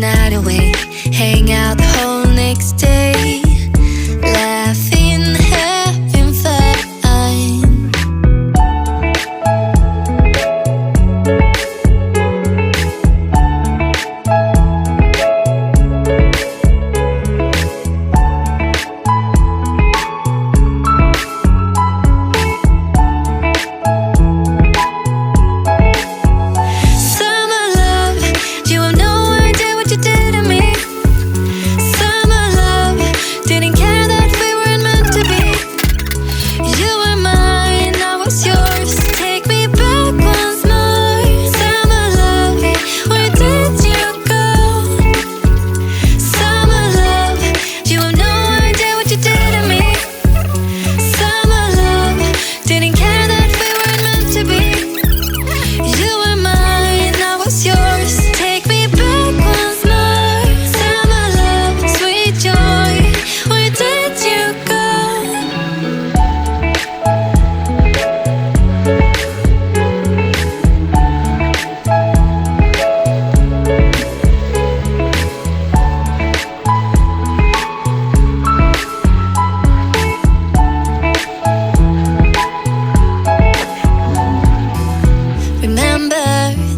night away, hang out the whole next day, laughing, having fun.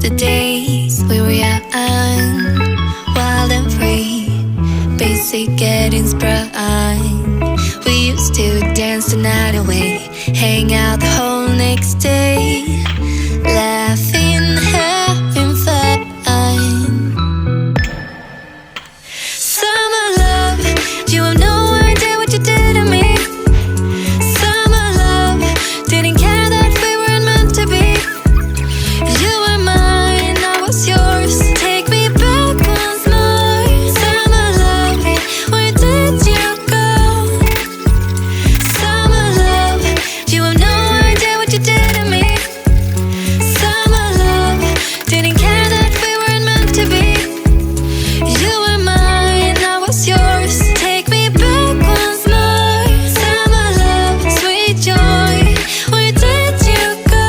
The days we were young, wild and free, basic getting sprung. We used to dance the night away, hang out the whole next day, laughing, having fun. Summer love, you have no idea what you did to me. Summer love, didn't care that we weren't meant to be. You were mine, I was yours. Take me back once more. Summer love, where did you go? Summer love, you have no idea what you did to me. Summer love, didn't care that we weren't meant to be. You were mine, I was yours. Take me back once more. Summer love, sweet joy, where did you go?